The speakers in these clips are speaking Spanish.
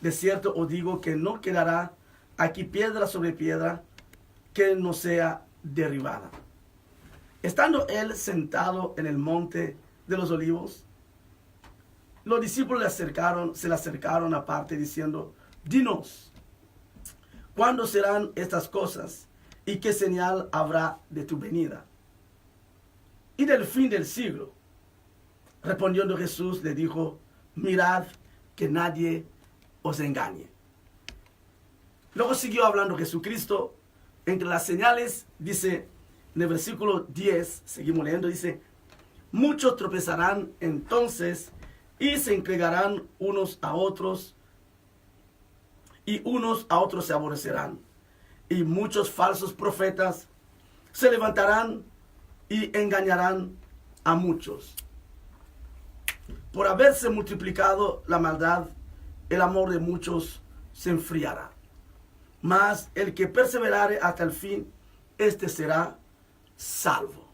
De cierto os digo que no quedará aquí piedra sobre piedra que no sea derribada. Estando él sentado en el monte de los olivos, los discípulos se le acercaron aparte diciendo: dinos, ¿cuándo serán estas cosas? ¿Y qué señal habrá de tu venida y del fin del siglo? Respondiendo Jesús le dijo: mirad que nadie os engañe. Luego siguió hablando Jesucristo. Entre las señales, dice en el versículo 10, seguimos leyendo, dice: muchos tropezarán entonces y se entregarán unos a otros, y unos a otros se aborrecerán. Y muchos falsos profetas se levantarán y engañarán a muchos. Por haberse multiplicado la maldad, el amor de muchos se enfriará. Mas el que perseverare hasta el fin, este será salvo.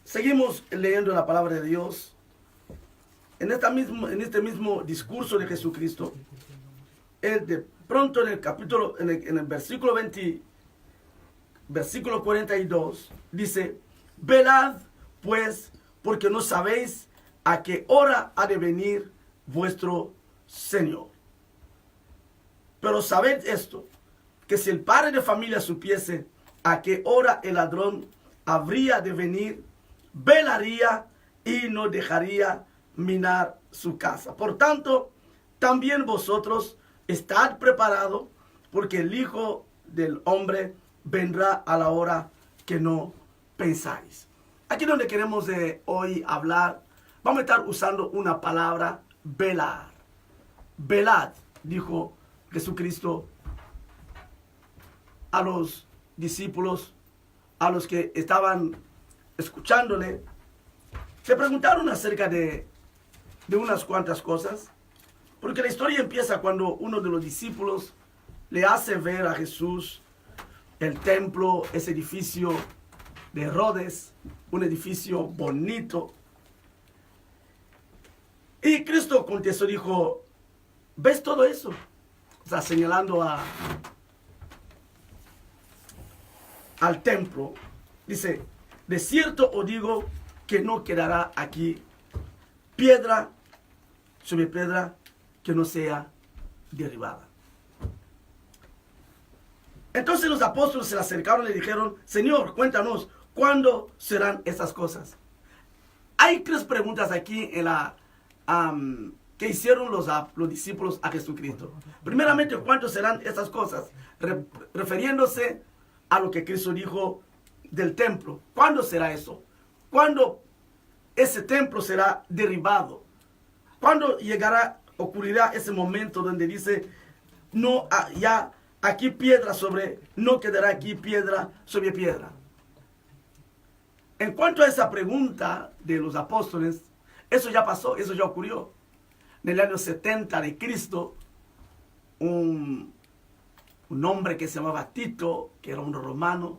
Seguimos leyendo la palabra de Dios. En este mismo discurso de Jesucristo, de pronto en el capítulo, en el versículo 20, versículo 42, dice: velad pues, porque no sabéis a qué hora ha de venir vuestro Señor. Pero sabed esto, que si el padre de familia supiese a qué hora el ladrón habría de venir, velaría y no dejaría minar su casa. Por tanto, también vosotros estad preparados, porque el Hijo del Hombre vendrá a la hora que no pensáis. Aquí donde queremos hoy hablar, vamos a estar usando una palabra: velar. Velad, dijo Jesucristo a los discípulos, a los que estaban escuchándole. Se preguntaron acerca de unas cuantas cosas, porque la historia empieza cuando uno de los discípulos le hace ver a Jesús el templo, ese edificio de Herodes, un edificio bonito. Y Cristo contestó, dijo: ¿ves todo eso? O sea, señalando al templo. Dice: de cierto os digo que no quedará aquí piedra sobre piedra que no sea derribada. Entonces los apóstoles se le acercaron y le dijeron: Señor, cuéntanos, ¿cuándo serán estas cosas? Hay tres preguntas aquí en que hicieron los discípulos a Jesucristo. Primeramente, ¿cuándo serán estas cosas? Refiriéndose a lo que Cristo dijo del templo. ¿Cuándo será eso? ¿Cuándo ese templo será derribado? ¿Cuándo ocurrirá ese momento donde dice: no, ya aquí piedra sobre, no quedará aquí piedra sobre piedra? En cuanto a esa pregunta de los apóstoles, eso ya pasó, eso ya ocurrió. En el año 70 de Cristo, un hombre que se llamaba Tito, que era un romano,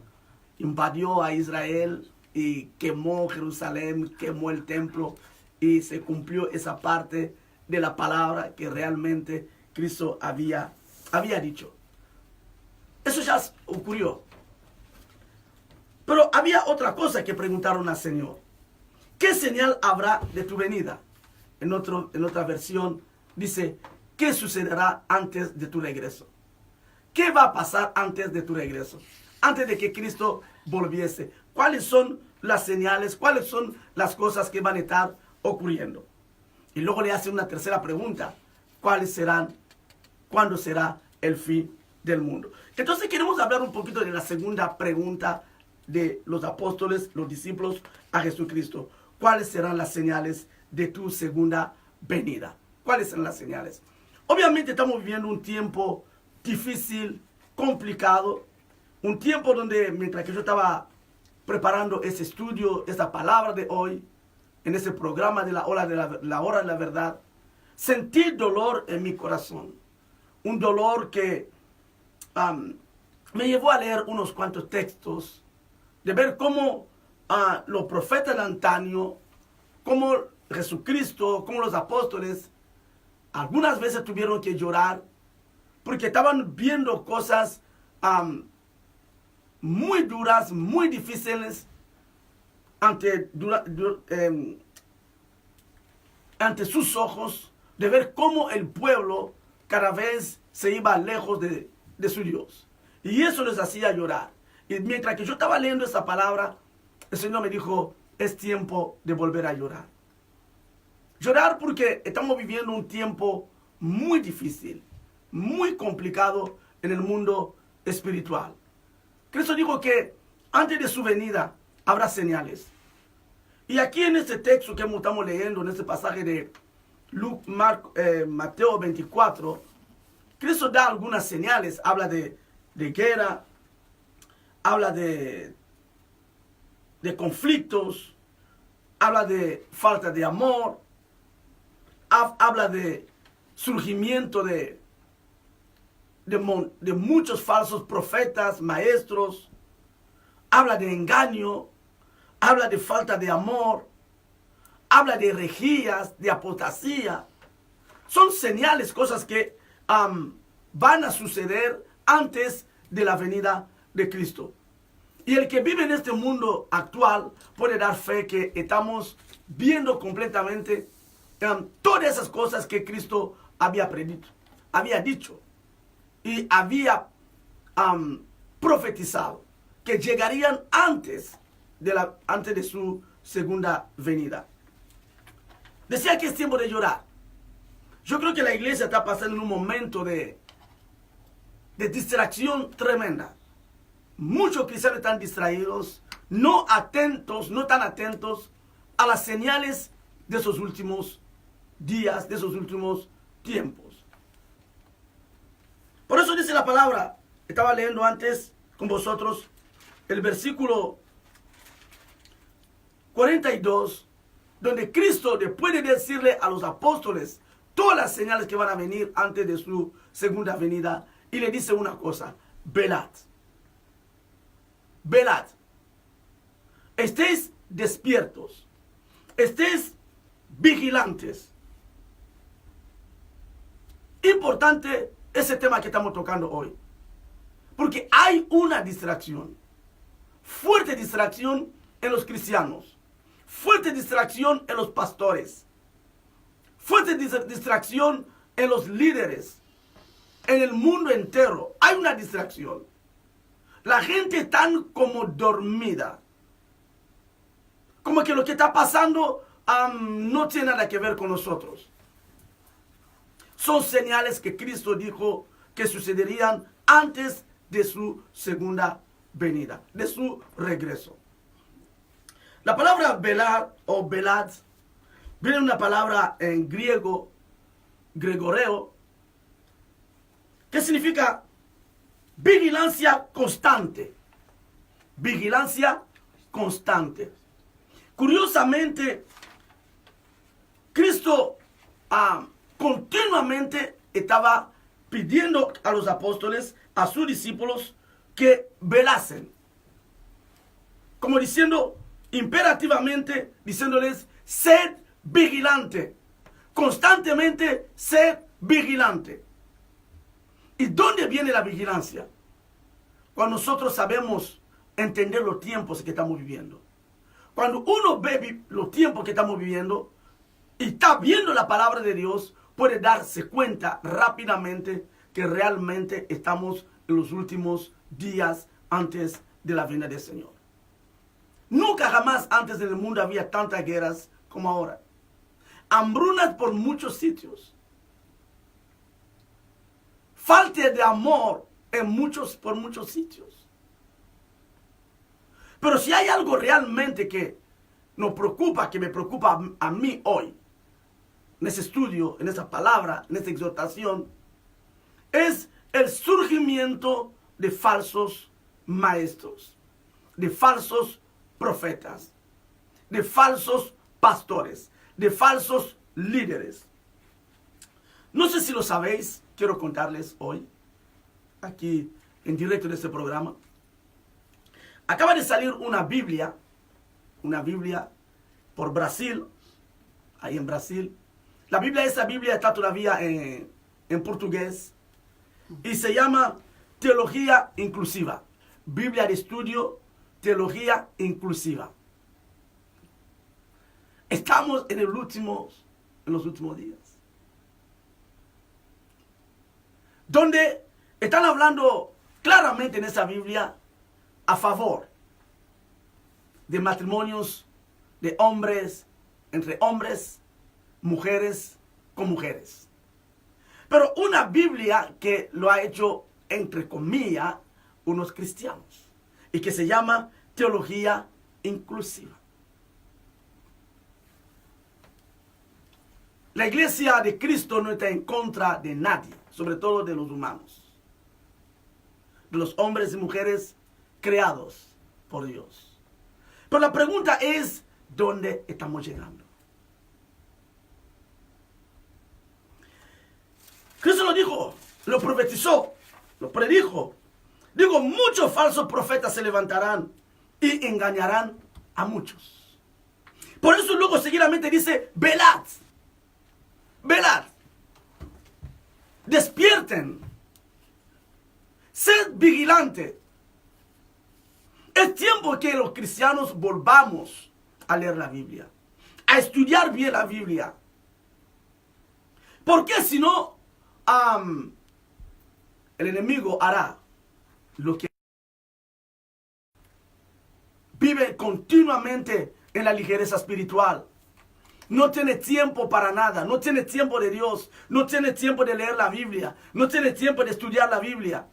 invadió a Israel y quemó Jerusalén, quemó el templo, y se cumplió esa parte de la palabra que realmente Cristo había dicho. Eso ya ocurrió. Pero había otra cosa que preguntaron al Señor: ¿qué señal habrá de tu venida? En otra versión dice: ¿qué sucederá antes de tu regreso? ¿Qué va a pasar antes de tu regreso? Antes de que Cristo volviese. ¿Cuáles son las señales? ¿Cuáles son las cosas que van a estar ocurriendo? Y luego le hace una tercera pregunta: ¿cuáles serán? ¿Cuándo será el fin del mundo? Entonces queremos hablar un poquito de la segunda pregunta de los apóstoles, los discípulos a Jesucristo. ¿Cuáles serán las señales de tu segunda venida? ¿Cuáles serán las señales? Obviamente estamos viviendo un tiempo difícil, complicado, un tiempo donde, mientras que yo estaba preparando ese estudio, esta palabra de hoy, en ese programa de la hora de la verdad, sentí dolor en mi corazón. Un dolor que me llevó a leer unos cuantos textos, de ver cómo los profetas de antaño, cómo Jesucristo, cómo los apóstoles algunas veces tuvieron que llorar porque estaban viendo cosas muy duras, muy difíciles ante sus ojos, de ver cómo el pueblo cada vez se iba lejos de su Dios. Y eso les hacía llorar. Y mientras que yo estaba leyendo esa palabra, el Señor me dijo, es tiempo de volver a llorar. Llorar porque estamos viviendo un tiempo muy difícil, muy complicado en el mundo espiritual. Cristo dijo que antes de su venida habrá señales. Y aquí en este texto que estamos leyendo, en este pasaje de Mateo 24, Cristo da algunas señales. Habla de guerra, habla de conflictos, habla de falta de amor, habla de surgimiento de muchos falsos profetas, maestros, habla de engaño, habla de falta de amor, habla de herejías, de apostasía. Son señales, cosas que van a suceder antes de la venida de Cristo. Y el que vive en este mundo actual puede dar fe que estamos viendo completamente todas esas cosas que Cristo había predicho, había dicho y había profetizado que llegarían antes de su segunda venida. Decía que es tiempo de llorar. Yo creo que la iglesia está pasando en un momento de distracción tremenda. Muchos cristianos están distraídos, no tan atentos a las señales de esos últimos días, de esos últimos tiempos. Por eso dice la palabra, estaba leyendo antes con vosotros el versículo 42, donde Cristo, después de decirle a los apóstoles todas las señales que van a venir antes de su segunda venida, y le dice una cosa: velad. Velad. Estéis despiertos. Estéis vigilantes. Importante ese tema que estamos tocando hoy. Porque hay una distracción. Fuerte distracción en los cristianos. Fuerte distracción en los pastores. Fuerte distracción en los líderes. En el mundo entero hay una distracción. La gente está como dormida. Como que lo que está pasando no tiene nada que ver con nosotros. Son señales que Cristo dijo que sucederían antes de su segunda venida, de su regreso. La palabra velar o velad viene de una palabra en griego, gregoreo, que significa vigilancia constante. Vigilancia constante. Curiosamente, Cristo continuamente estaba pidiendo a los apóstoles, a sus discípulos, que velasen. Como diciendo, imperativamente, diciéndoles, sed vigilante. Constantemente, sed vigilante. ¿Y dónde viene la vigilancia? Cuando nosotros sabemos entender los tiempos que estamos viviendo. Cuando uno ve los tiempos que estamos viviendo y está viendo la palabra de Dios, puede darse cuenta rápidamente que realmente estamos en los últimos días antes de la venida del Señor. Nunca jamás antes en el mundo había tantas guerras como ahora. Hambrunas por muchos sitios. Falta de amor por muchos sitios. Pero si hay algo realmente que nos preocupa, que me preocupa a mí hoy, en ese estudio, en esa palabra, en esa exhortación, es el surgimiento de falsos maestros, de falsos profetas, de falsos pastores, de falsos líderes. No sé si lo sabéis, quiero contarles hoy, aquí en directo en este programa. Acaba de salir una Biblia por Brasil, ahí en Brasil. esa Biblia está todavía en portugués y se llama Teología Inclusiva. Biblia de estudio, Teología Inclusiva. Estamos en los últimos días, donde están hablando claramente en esa Biblia a favor de matrimonios de hombres, entre hombres, mujeres con mujeres. Pero una Biblia que lo ha hecho, entre comillas, unos cristianos, y que se llama Teología Inclusiva. La iglesia de Cristo no está en contra de nadie, sobre todo de los humanos, de los hombres y mujeres creados por Dios. Pero la pregunta es, ¿dónde estamos llegando? Cristo lo dijo, lo profetizó, lo predijo. Digo, muchos falsos profetas se levantarán y engañarán a muchos. Por eso luego seguidamente dice, velad. Velad, despierten, sed vigilante. Es tiempo que los cristianos volvamos a leer la Biblia, a estudiar bien la Biblia. Porque si no, el enemigo hará lo que vive continuamente en la ligereza espiritual. No tiene tiempo para nada, no tiene tiempo de Dios, no tiene tiempo de leer la Biblia, no tiene tiempo de estudiar la Biblia.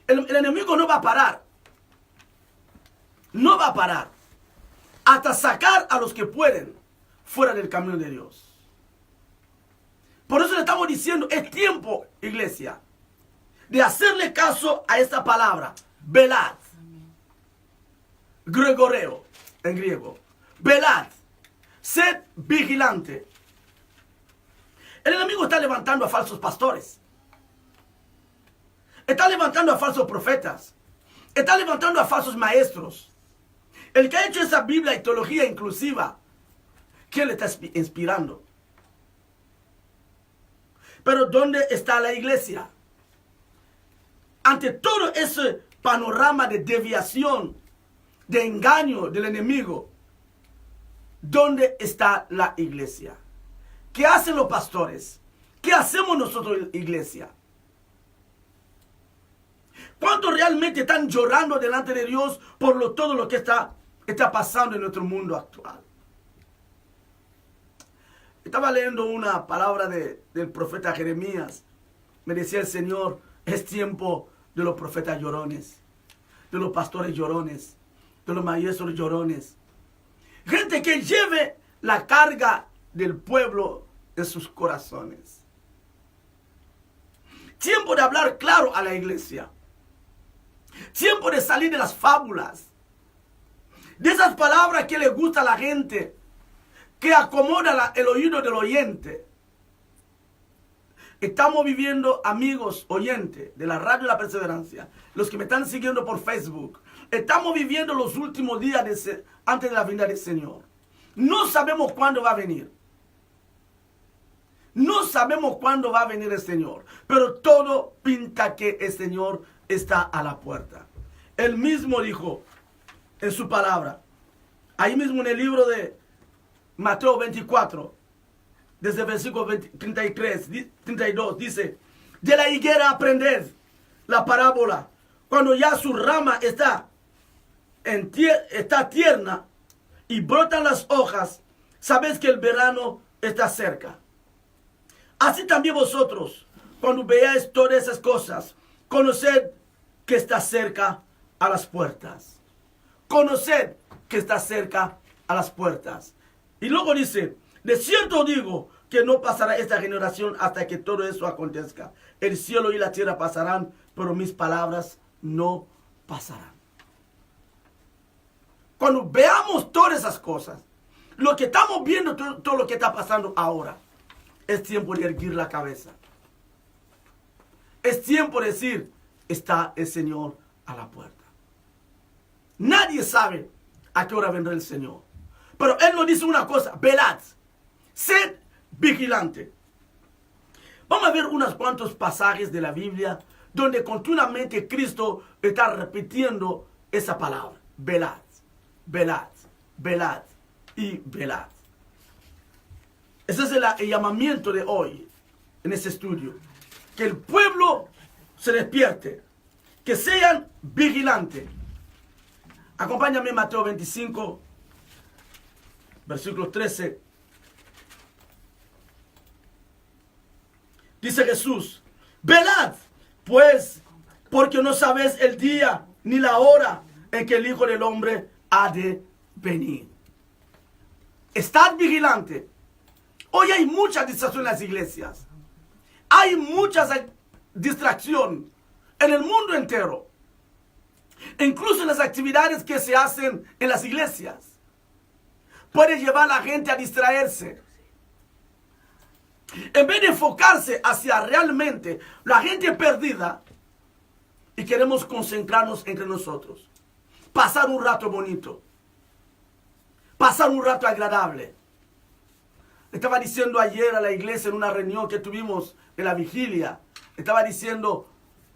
El enemigo no va a parar, no va a parar, hasta sacar a los que pueden fuera del camino de Dios. Por eso le estamos diciendo, es tiempo, iglesia, de hacerle caso a esta palabra, velad, gregoreo, en griego, velad. Sed vigilante. El enemigo está levantando a falsos pastores. Está levantando a falsos profetas. Está levantando a falsos maestros. El que ha hecho esa Biblia y teología inclusiva, ¿quién le está inspirando? Pero ¿dónde está la iglesia? Ante todo ese panorama de desviación, de engaño del enemigo, ¿dónde está la iglesia? ¿Qué hacen los pastores? ¿Qué hacemos nosotros, iglesia? ¿Cuántos realmente están llorando delante de Dios por todo lo que está pasando en nuestro mundo actual? Estaba leyendo una palabra del profeta Jeremías. Me decía el Señor, es tiempo de los profetas llorones, de los pastores llorones, de los maestros llorones. Gente que lleve la carga del pueblo en sus corazones. Tiempo de hablar claro a la iglesia. Tiempo de salir de las fábulas. De esas palabras que le gusta a la gente, que acomoda el oído del oyente. Estamos viviendo, amigos oyentes de la Radio La Perseverancia, los que me están siguiendo por Facebook, estamos viviendo los últimos días antes de la venida del Señor. No sabemos cuándo va a venir. No sabemos cuándo va a venir el Señor. Pero todo pinta que el Señor está a la puerta. Él mismo dijo en su palabra, ahí mismo en el libro de Mateo 24, desde el versículo 32, dice, de la higuera aprended la parábola. Cuando ya su rama está tierna y brotan las hojas, sabéis que el verano está cerca. Así también vosotros, cuando veáis todas esas cosas, conoced que está cerca a las puertas. Conoced que está cerca a las puertas. Y luego dice, de cierto digo que no pasará esta generación hasta que todo eso acontezca. El cielo y la tierra pasarán, pero mis palabras no pasarán. Cuando veamos todas esas cosas, lo que estamos viendo, todo lo que está pasando ahora, es tiempo de erguir la cabeza. Es tiempo de decir, está el Señor a la puerta. Nadie sabe a qué hora vendrá el Señor. Pero Él nos dice una cosa, velad, sed vigilante. Vamos a ver unos cuantos pasajes de la Biblia donde continuamente Cristo está repitiendo esa palabra. Velad, velad, velad y velad. Ese es el llamamiento de hoy en este estudio. Que el pueblo se despierte. Que sean vigilantes. Acompáñame en Mateo 25, versículo 13. Dice Jesús: velad, pues, porque no sabéis el día ni la hora en que el Hijo del Hombre ha de venir. Estad vigilante. Hoy hay mucha distracción en las iglesias. Hay mucha distracción en el mundo entero. Incluso en las actividades que se hacen en las iglesias. Puede llevar a la gente a distraerse. En vez de enfocarse hacia realmente la gente perdida, y queremos concentrarnos entre nosotros. Pasar un rato bonito. Pasar un rato agradable. Estaba diciendo ayer a la iglesia en una reunión que tuvimos en la vigilia. Estaba diciendo,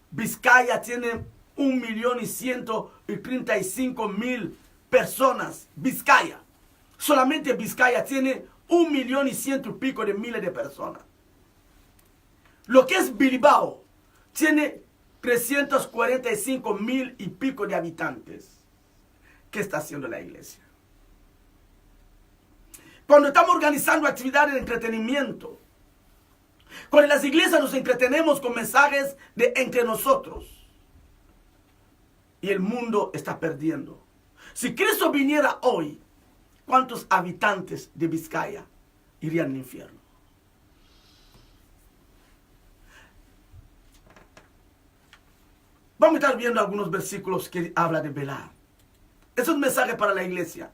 Vizcaya tiene 1.135.000 personas. Vizcaya. Solamente Vizcaya tiene 1.100.000 y pico de miles de personas. Lo que es Bilbao tiene 345.000 y pico de habitantes. ¿Qué está haciendo la iglesia? Cuando estamos organizando actividades de entretenimiento, cuando en las iglesias nos entretenemos con mensajes de entre nosotros, y el mundo está perdiendo. Si Cristo viniera hoy, ¿cuántos habitantes de Vizcaya irían al infierno? Vamos a estar viendo algunos versículos que hablan de velar. Es un mensaje para la iglesia.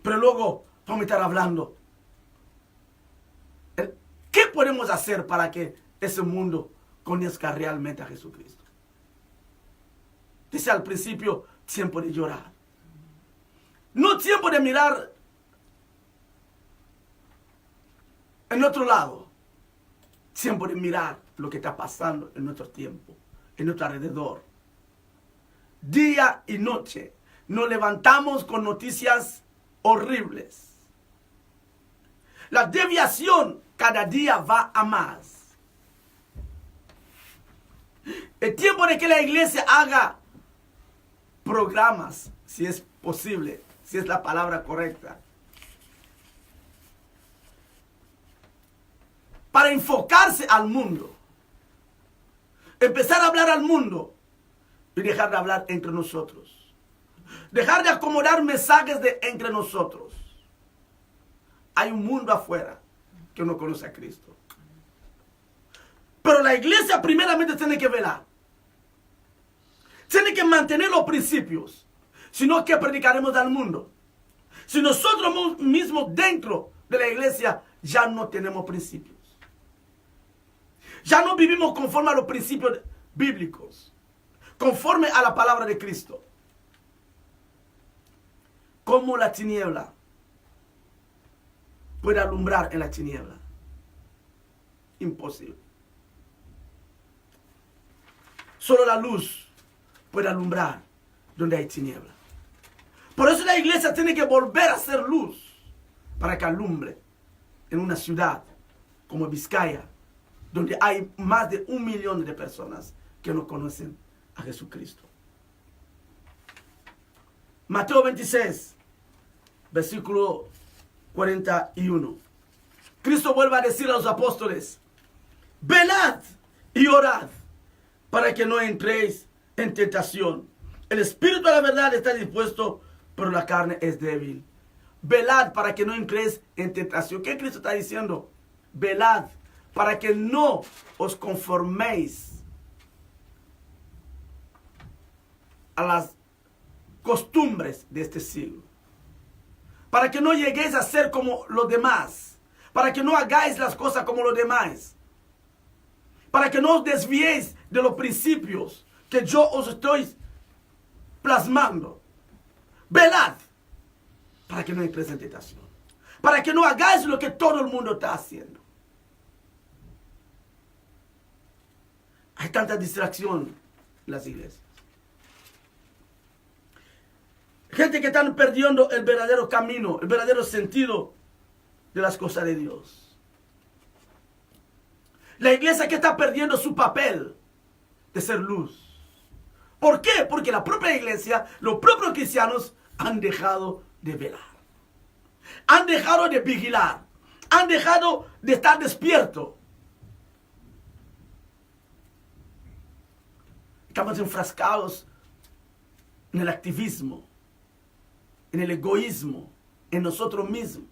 Pero luego vamos a estar hablando. ¿Qué podemos hacer para que ese mundo conozca realmente a Jesucristo? Dice al principio, tiempo de llorar. No tiempo de mirar en otro lado. Tiempo de mirar lo que está pasando en nuestro tiempo, en nuestro alrededor. Día y noche nos levantamos con noticias horribles. La desviación cada día va a más. El tiempo de que la iglesia haga programas, si es posible, si es la palabra correcta, para enfocarse al mundo, empezar a hablar al mundo y dejar de hablar entre nosotros, dejar de acomodar mensajes de entre nosotros. Hay un mundo afuera que no conoce a Cristo, pero la iglesia primeramente tiene que velar, tiene que mantener los principios, sino que predicaremos al mundo. Si nosotros mismos dentro de la iglesia ya no tenemos principios, ya no vivimos conforme a los principios bíblicos, conforme a la palabra de Cristo. ¿Cómo la tiniebla puede alumbrar en la tiniebla? Imposible. Solo la luz puede alumbrar donde hay tiniebla. Por eso la iglesia tiene que volver a ser luz para que alumbre en una ciudad como Vizcaya, donde hay más de 1 millón de personas que no conocen a Jesucristo. Mateo 26, versículo 41. Cristo vuelve a decir a los apóstoles: velad y orad para que no entréis en tentación. El espíritu de la verdad está dispuesto, pero la carne es débil. Velad para que no entréis en tentación. ¿Qué Cristo está diciendo? Velad para que no os conforméis a las costumbres de este siglo. Para que no lleguéis a ser como los demás. Para que no hagáis las cosas como los demás. Para que no os desviéis de los principios que yo os estoy plasmando. Velad para que no entréis en tentación. Para que no hagáis lo que todo el mundo está haciendo. Hay tanta distracción en las iglesias. Gente que están perdiendo el verdadero camino, el verdadero sentido de las cosas de Dios. La iglesia que está perdiendo su papel de ser luz. ¿Por qué? Porque la propia iglesia, los propios cristianos han dejado de velar. Han dejado de vigilar. Han dejado de estar despiertos. Estamos enfrascados en el activismo, en el egoísmo, en nosotros mismos.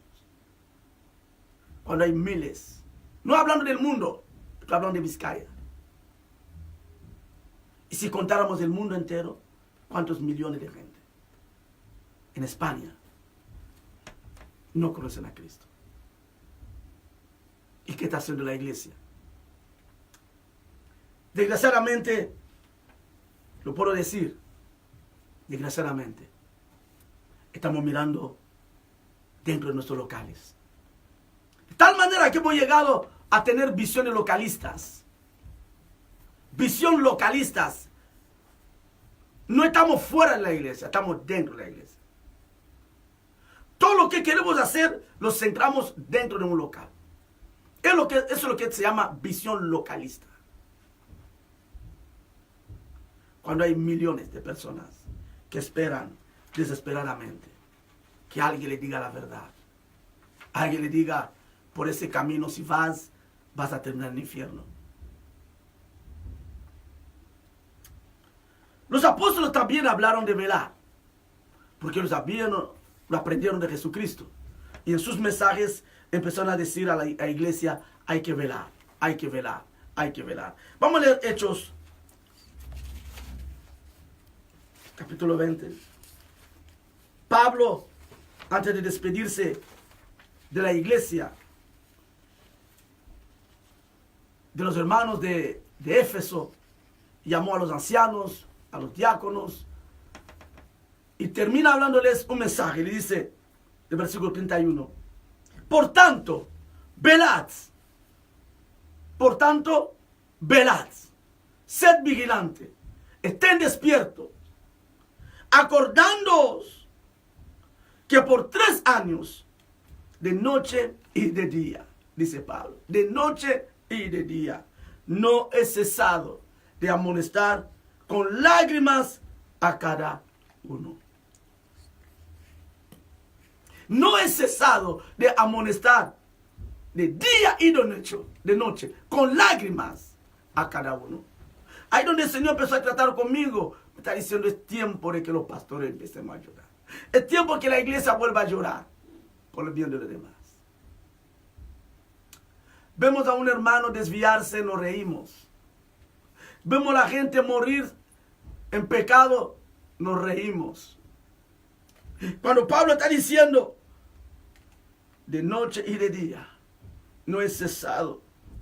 Cuando hay miles, no hablando del mundo, estoy hablando de Vizcaya. Y si contáramos el mundo entero, ¿cuántos millones de gente en España no conocen a Cristo? ¿Y qué está haciendo la iglesia? Desgraciadamente, lo puedo decir, desgraciadamente, estamos mirando dentro de nuestros locales. De tal manera que hemos llegado a tener visiones localistas. Visión localistas. No estamos fuera de la iglesia, estamos dentro de la iglesia. Todo lo que queremos hacer lo centramos dentro de un local. Eso es lo que se llama visión localista. Cuando hay millones de personas que esperan desesperadamente que alguien le diga la verdad. Alguien le diga, por ese camino si vas a terminar en el infierno. Los apóstoles también hablaron de velar, porque lo aprendieron de Jesucristo. Y en sus mensajes empezaron a decir a la iglesia, hay que velar, hay que velar, hay que velar. Vamos a leer Hechos, capítulo 20. Pablo, antes de despedirse de la iglesia, de los hermanos de Éfeso, llamó a los ancianos, a los diáconos, y termina hablándoles un mensaje. Le dice, el versículo 31, por tanto, velad, sed vigilantes, estén despiertos, acordándoos que por 3 años, de noche y de día, dice Pablo, de noche y de día, no he cesado de amonestar con lágrimas a cada uno. No he cesado de amonestar de día y de noche, con lágrimas a cada uno. Ahí donde el Señor empezó a tratar conmigo, me está diciendo, es tiempo de que los pastores empiecen a llorar. Es tiempo que la iglesia vuelva a llorar por el bien de los demás. Vemos a un hermano desviarse, nos reímos. Vemos a la gente morir en pecado, nos reímos. Cuando Pablo está diciendo, de noche y de día, no he cesado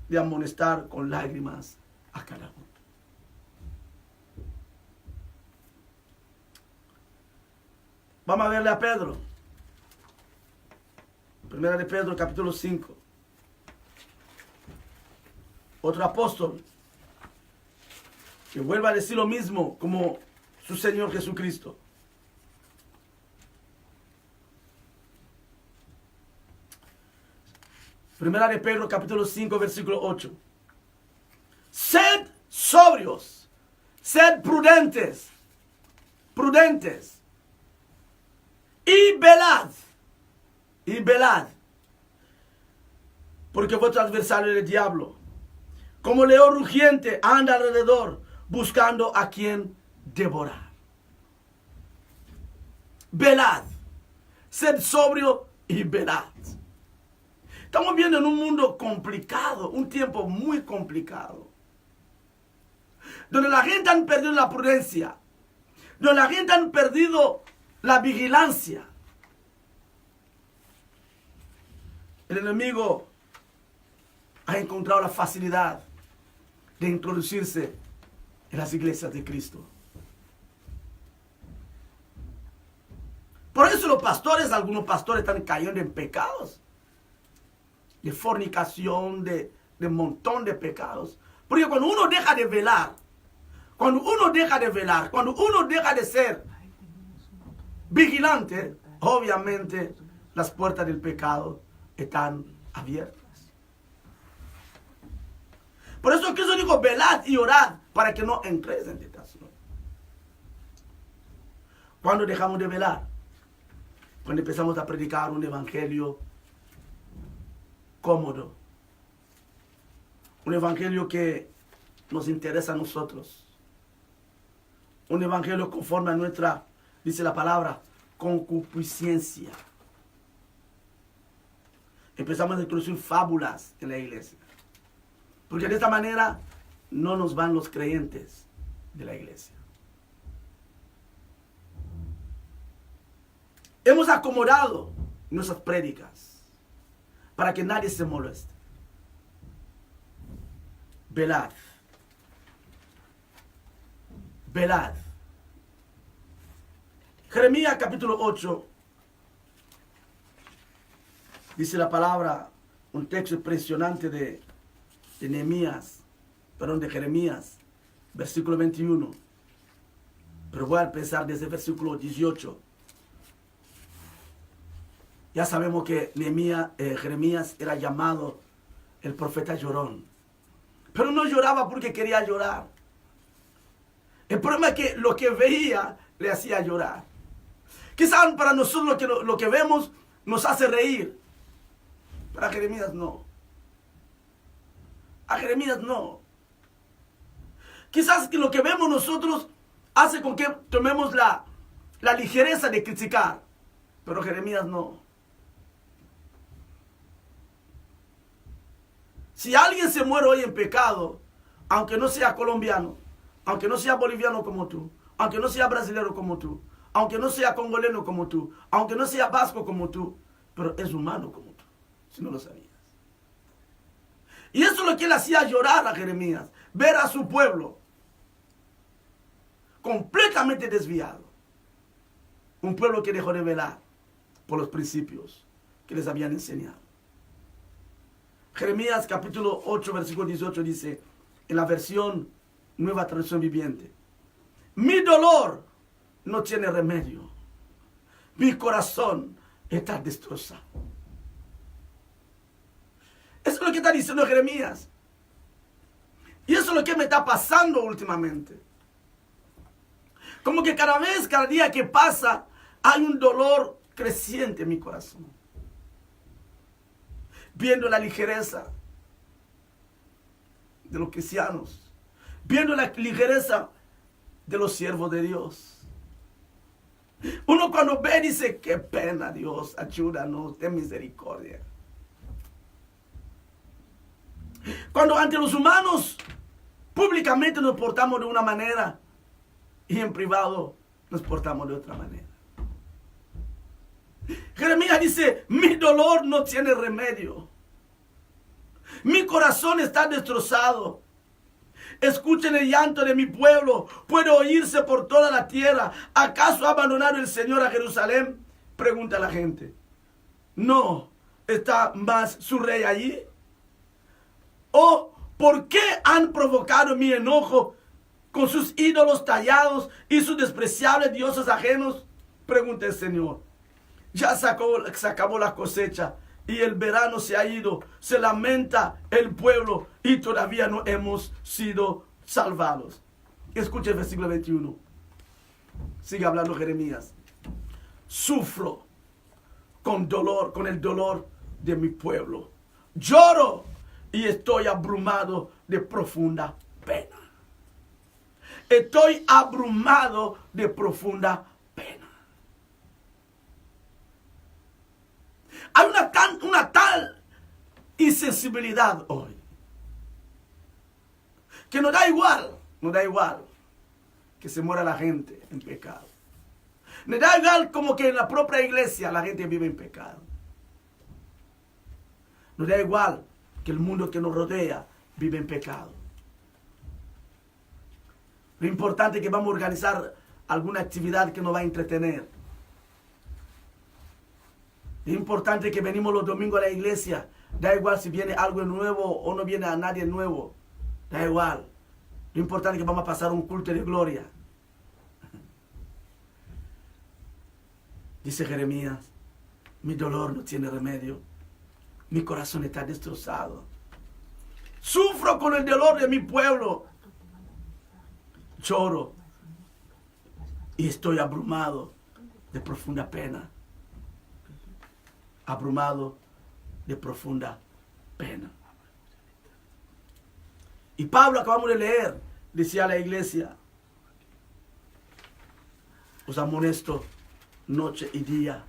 de amonestar con lágrimas a cada uno. Vamos a verle a Pedro. Primera de Pedro, capítulo 5. Otro apóstol que vuelva a decir lo mismo como su Señor Jesucristo. Primera de Pedro, capítulo 5, versículo 8. Sed sobrios, sed prudentes, y velad, porque vuestro adversario el diablo, como león rugiente, anda alrededor, buscando a quien devorar. Velad, sed sobrio y velad. Estamos viendo en un mundo complicado, un tiempo muy complicado, donde la gente han perdido la prudencia, donde la gente han perdido la vigilancia. El enemigo ha encontrado la facilidad de introducirse en las iglesias de Cristo. Por eso algunos pastores están cayendo en pecados, de fornicación, de un montón de pecados, Porque cuando uno deja de velar, cuando uno deja de ser vigilante, obviamente las puertas del pecado están abiertas. Por eso Cristo dijo, velad y orad para que no entréis en tentación. Cuando dejamos de velar, cuando empezamos a predicar un evangelio cómodo, un evangelio que nos interesa a nosotros, un evangelio conforme a nuestra, dice la palabra, concupiscencia. Empezamos a introducir fábulas en la iglesia, porque de esta manera no nos van los creyentes de la iglesia. Hemos acomodado nuestras prédicas para que nadie se moleste. Velad. Velad. Jeremías capítulo 8. Dice la palabra, un texto impresionante de Jeremías, versículo 21. Pero voy a empezar desde el versículo 18. Ya sabemos que Jeremías era llamado el profeta llorón. Pero no lloraba porque quería llorar. El problema es que lo que veía le hacía llorar. Quizás para nosotros lo que vemos nos hace reír. Para Jeremías no. A Jeremías no. Quizás que lo que vemos nosotros hace con que tomemos la ligereza de criticar. Pero Jeremías no. Si alguien se muere hoy en pecado, aunque no sea colombiano, aunque no sea boliviano como tú, aunque no sea brasileño como tú, aunque no sea congoleno como tú, aunque no sea vasco como tú, pero es humano como tú, si no lo sabías. Y eso es lo que le hacía llorar a Jeremías, ver a su pueblo completamente desviado. Un pueblo que dejó de velar por los principios que les habían enseñado. Jeremías capítulo 8, versículo 18 dice, en la versión Nueva Traducción Viviente, mi dolor no tiene remedio, mi corazón está destrozado. Eso es lo que está diciendo Jeremías. Y eso es lo que me está pasando últimamente. Como que cada día que pasa, hay un dolor creciente en mi corazón. Viendo la ligereza de los cristianos, viendo la ligereza de los siervos de Dios. Uno cuando ve dice, qué pena, Dios, ayúdanos, ten misericordia. Cuando ante los humanos públicamente nos portamos de una manera y en privado nos portamos de otra manera. Jeremías dice, mi dolor no tiene remedio. Mi corazón está destrozado. Escuchen el llanto de mi pueblo. Puede oírse por toda la tierra. ¿Acaso ha abandonado el Señor a Jerusalén? Pregunta la gente. ¿No está más su rey allí? ¿O por qué han provocado mi enojo con sus ídolos tallados y sus despreciables dioses ajenos? Pregunta el Señor. Ya se acabó la cosecha y el verano se ha ido. Se lamenta el pueblo y todavía no hemos sido salvados. Escucha el versículo 21. Sigue hablando Jeremías. Sufro con el dolor de mi pueblo. Lloro y estoy abrumado de profunda pena. Estoy abrumado de profunda pena. Hay una tal insensibilidad hoy que nos da igual que se muera la gente en pecado. Nos da igual como que en la propia iglesia la gente vive en pecado. Nos da igual que el mundo que nos rodea vive en pecado. Lo importante es que vamos a organizar alguna actividad que nos va a entretener. Es importante que venimos los domingos a la iglesia. Da igual si viene algo nuevo o no viene a nadie nuevo. Da igual. Lo importante es que vamos a pasar un culto de gloria. Dice Jeremías, mi dolor no tiene remedio. Mi corazón está destrozado. Sufro con el dolor de mi pueblo. Lloro y estoy abrumado de profunda pena. Abrumado de profunda pena. Y Pablo, acabamos de leer, decía a la iglesia, os amonesto noche y día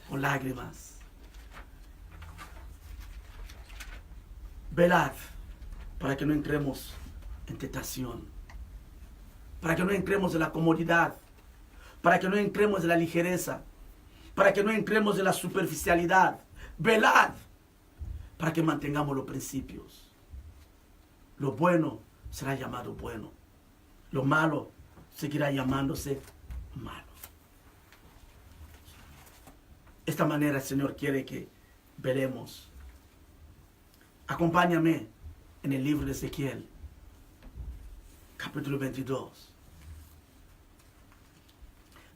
con lágrimas. Velad para que no entremos en tentación, para que no entremos en la comodidad, para que no entremos en la ligereza, para que no entremos en la superficialidad. Velad para que mantengamos los principios. Lo bueno será llamado bueno, lo malo seguirá llamándose malo. Esta manera el Señor quiere que velemos. Acompáñame en el libro de Ezequiel, capítulo 22.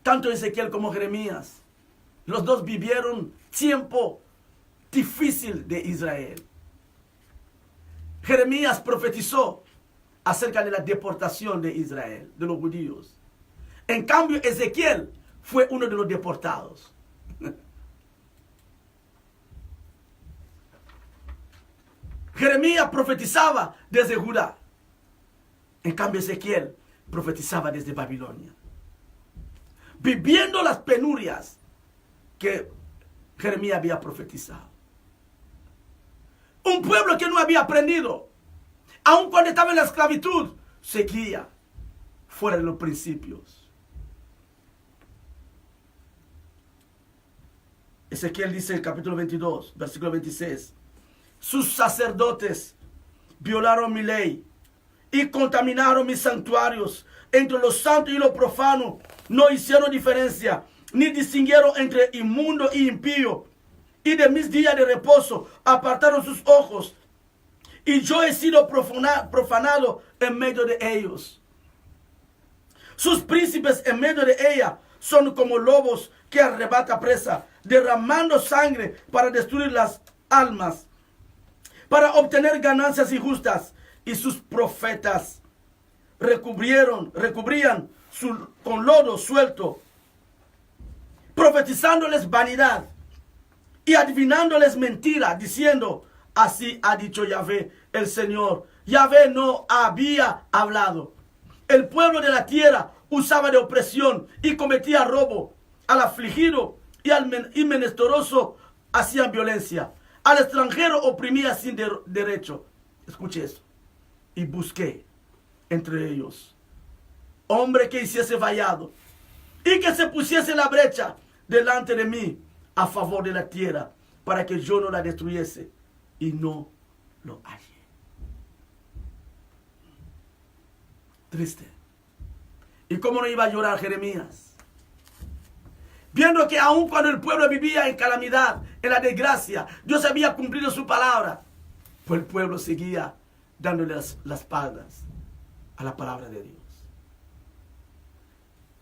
Tanto Ezequiel como Jeremías, los dos vivieron tiempo difícil de Israel. Jeremías profetizó acerca de la deportación de Israel, de los judíos. En cambio, Ezequiel fue uno de los deportados. Jeremías profetizaba desde Judá. En cambio, Ezequiel profetizaba desde Babilonia. Viviendo las penurias que Jeremías había profetizado. Un pueblo que no había aprendido, aun cuando estaba en la esclavitud, seguía fuera de los principios. Ezequiel dice en el capítulo 22, versículo 26, sus sacerdotes violaron mi ley y contaminaron mis santuarios. Entre lo santo y lo profano no hicieron diferencia, ni distinguieron entre inmundo y impío. Y de mis días de reposo apartaron sus ojos. Y yo he sido profanado en medio de ellos. Sus príncipes en medio de ella son como lobos que arrebata presa, derramando sangre para destruir las almas, para obtener ganancias injustas. Y sus profetas recubrían con lodo suelto, profetizándoles vanidad y adivinándoles mentira, diciendo, así ha dicho Yahvé, el Señor. Yahvé no había hablado. El pueblo de la tierra usaba de opresión y cometía robo. Al afligido y al menesteroso hacían violencia. Al extranjero oprimía sin derecho. Escuche eso. Y busqué entre ellos hombre que hiciese vallado y que se pusiese en la brecha delante de mí a favor de la tierra, para que yo no la destruyese, y no lo hallé. Triste. ¿Y cómo no iba a llorar Jeremías? Viendo que aun cuando el pueblo vivía en calamidad, en la desgracia, Dios había cumplido su palabra, pues el pueblo seguía dándole las espaldas a la palabra de Dios.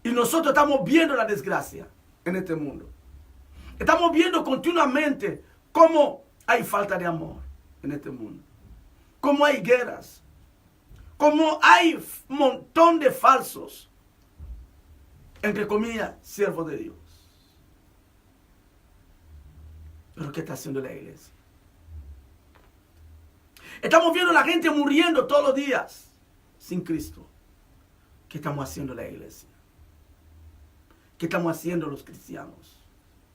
Y nosotros estamos viendo la desgracia en este mundo. Estamos viendo continuamente cómo hay falta de amor en este mundo. Cómo hay guerras. Cómo hay un montón de falsos, entre comillas, siervos de Dios. Pero ¿qué está haciendo la iglesia? Estamos viendo a la gente muriendo todos los días sin Cristo. ¿Qué estamos haciendo la iglesia? ¿Qué estamos haciendo los cristianos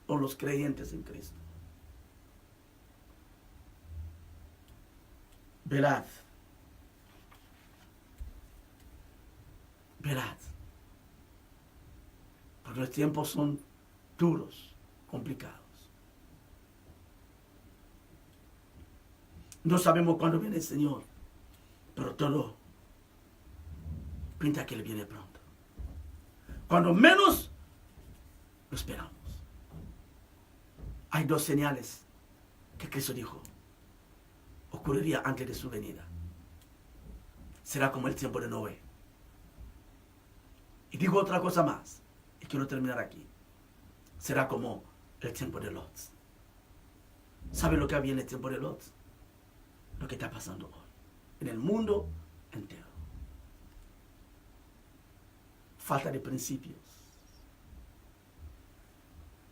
o los creyentes en Cristo? Velad. Velad. Porque los tiempos son duros, complicados. No sabemos cuándo viene el Señor, pero todo pinta que Él viene pronto. Cuando menos lo esperamos. Hay dos señales que Cristo dijo ocurriría antes de su venida. será como el tiempo de Noé. Y digo otra cosa más, y quiero terminar aquí. Será como el tiempo de Lot. ¿Sabe lo que había en el tiempo de Lot? Lo que está pasando hoy, en el mundo entero. Falta de principios.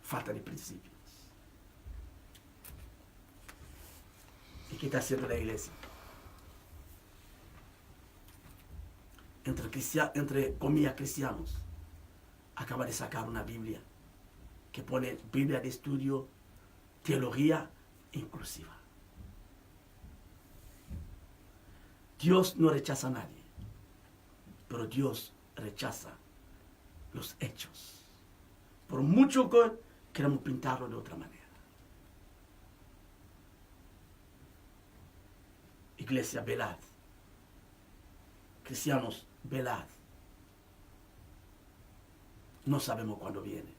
Falta de principios. ¿Y qué está haciendo la iglesia? Entre comillas cristianos, acaba de sacar una Biblia que pone Biblia de estudio, teología inclusiva. Dios no rechaza a nadie, pero Dios rechaza los hechos. Por mucho que queremos pintarlo de otra manera. Iglesia, velad. Cristianos, velad. No sabemos cuándo viene.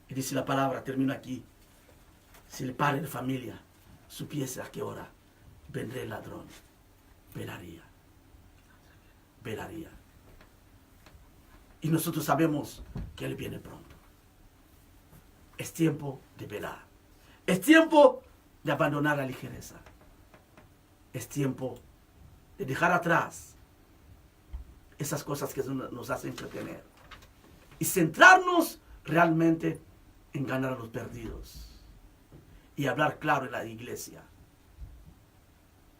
Y dice la palabra, termino aquí. Si el padre de familia supiese a qué hora vendrá el ladrón, velaría. Velaría. Y nosotros sabemos que Él viene pronto. Es tiempo de velar. Es tiempo de abandonar la ligereza. Es tiempo de dejar atrás esas cosas que nos hacen entretener y centrarnos realmente en ganar a los perdidos y hablar claro en la iglesia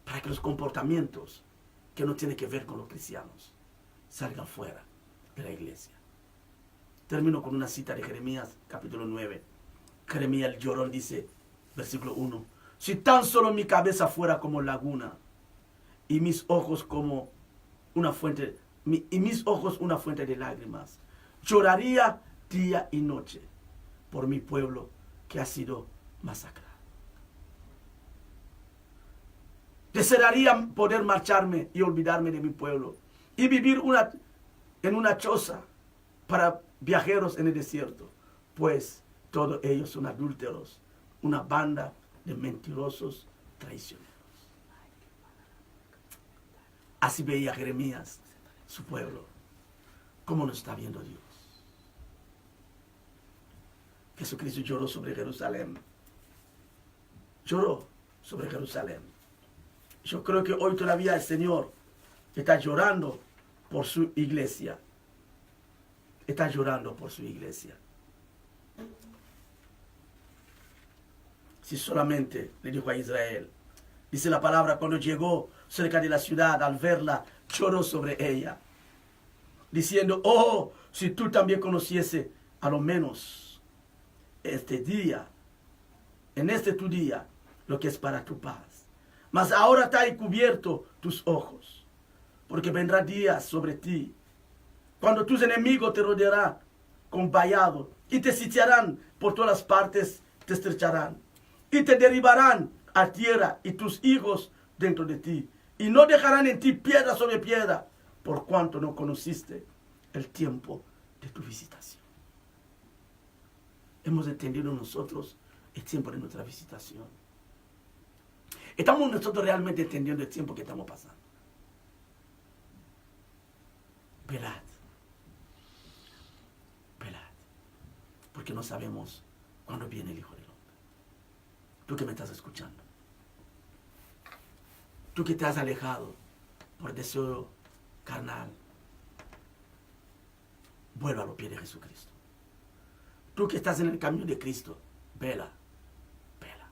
para que los comportamientos que no tienen que ver con los cristianos salgan fuera de la iglesia. Termino con una cita de Jeremías capítulo 9. Jeremías el llorón dice, versículo 1: si tan solo mi cabeza fuera como laguna y mis ojos como una fuente una fuente de lágrimas, lloraría día y noche por mi pueblo que ha sido masacrado. Desearía poder marcharme y olvidarme de mi pueblo y vivir en una choza para viajeros en el desierto, pues todos ellos son adúlteros, una banda de mentirosos traicioneros. Así veía Jeremías su pueblo. ¿Cómo nos está viendo Dios? Jesucristo lloró sobre Jerusalén. Lloró sobre Jerusalén. Yo creo que hoy todavía el Señor está llorando por su iglesia. Está llorando por su iglesia. Si solamente le dijo a Israel, dice la palabra, cuando llegó cerca de la ciudad, al verla, lloró sobre ella, diciendo, oh, si tú también conociese a lo menos este día, en este tu día, lo que es para tu paz. Mas ahora está encubierto tus ojos, porque vendrá días sobre ti, cuando tus enemigos te rodearán con vallado, y te sitiarán por todas partes, te estrecharán, y te derribarán a tierra, y tus hijos dentro de ti, y no dejarán en ti piedra sobre piedra, por cuanto no conociste el tiempo de tu visitación. Hemos entendido nosotros el tiempo de nuestra visitación. Estamos nosotros realmente entendiendo el tiempo que estamos pasando. Velad. Velad. Porque no sabemos cuándo viene el Hijo del Hombre. Tú que me estás escuchando. Tú que te has alejado por deseo carnal. Vuelva a los pies de Jesucristo. Tú que estás en el camino de Cristo. Vela. Vela.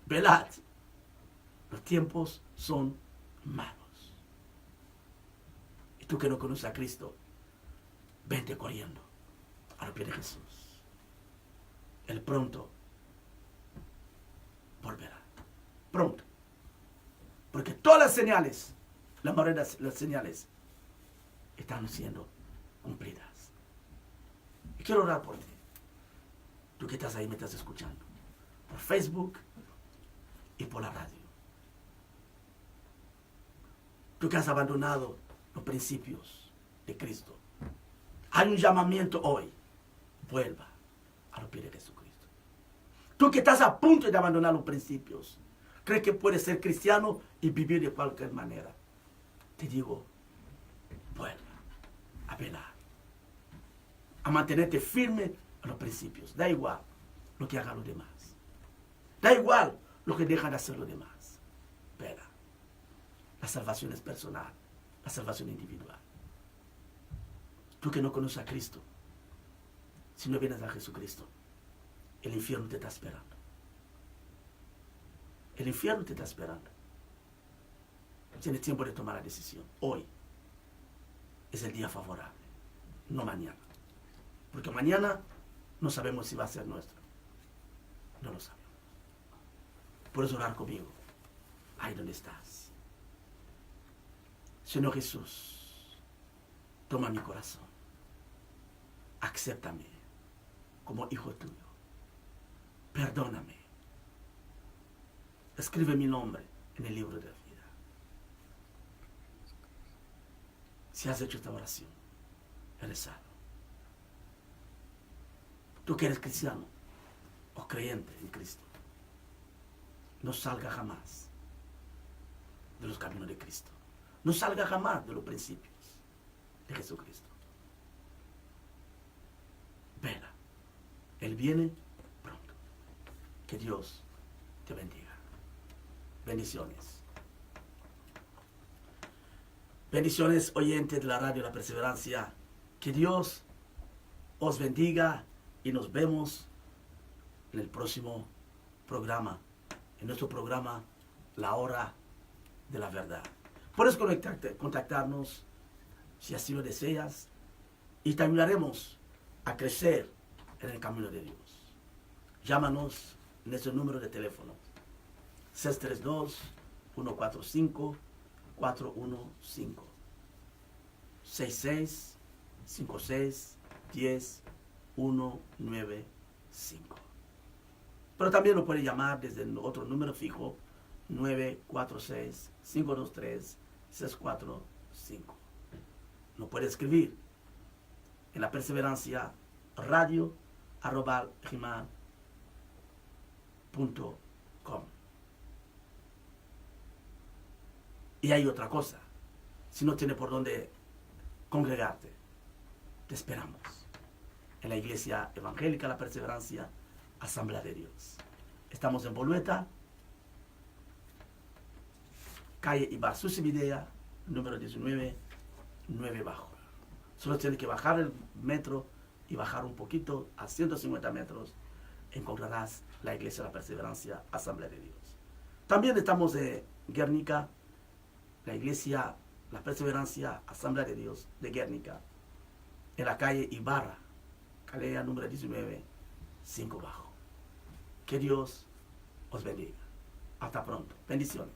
Velad. Los tiempos son malos. Y tú que no conoces a Cristo, vente corriendo a los pies de Jesús. Él pronto volverá. Pronto. Porque todas las señales, la mayoría de las señales, están siendo cumplidas. Y quiero orar por ti. Tú que estás ahí, me estás escuchando. Por Facebook y por la radio. Tú que has abandonado los principios de Cristo. Hay un llamamiento hoy. Vuelva a los pies de Jesucristo. Tú que estás a punto de abandonar los principios. ¿Crees que puedes ser cristiano y vivir de cualquier manera? te digo, vuelva a velar, a mantenerte firme a los principios. Da igual lo que hagan los demás. Da igual lo que dejan de hacer los demás. Vela. La salvación es personal, la salvación individual. Tú que no conoces a Cristo, si no vienes a Jesucristo, el infierno te está esperando. El infierno te está esperando. Tienes tiempo de tomar la decisión. Hoy es el día favorable, no mañana. Porque mañana no sabemos si va a ser nuestro. No lo sabemos. Puedes orar conmigo. Ahí donde estás. Señor Jesús, toma mi corazón. Acéptame como hijo tuyo. Perdóname. Escribe mi nombre en el libro de la vida. Si has hecho esta oración, eres salvo. Tú que eres cristiano o creyente en Cristo, no salga jamás de los caminos de Cristo. No salga jamás de los principios de Jesucristo. Vela. Él viene pronto. Que Dios te bendiga. Bendiciones. Bendiciones, oyentes de la radio La Perseverancia. Que Dios os bendiga y nos vemos en el próximo programa. En nuestro programa, La Hora de la Verdad. Puedes contactarnos si así lo deseas y te ayudaremos a crecer en el camino de Dios. Llámanos en ese número de teléfono 632-145-415 6656-10-195. Pero también lo puede llamar desde el otro número fijo 946-523-645. Nos puede escribir en La Perseverancia radio@gmail.com. Y hay otra cosa. Si no tienes por dónde congregarte, te esperamos en la Iglesia Evangélica La Perseverancia, Asamblea de Dios. Estamos en Bolueta, calle Ibarzuzi Videa, número 19, 9 bajo. Solo tienes que bajar el metro y bajar un poquito a 150 metros. Encontrarás la Iglesia La Perseverancia, Asamblea de Dios. También estamos en Guernica, la Iglesia La Perseverancia, Asamblea de Dios de Guernica, en la calle Ibarra, calle número 19, 5 bajo. Que Dios os bendiga. Hasta pronto. Bendiciones.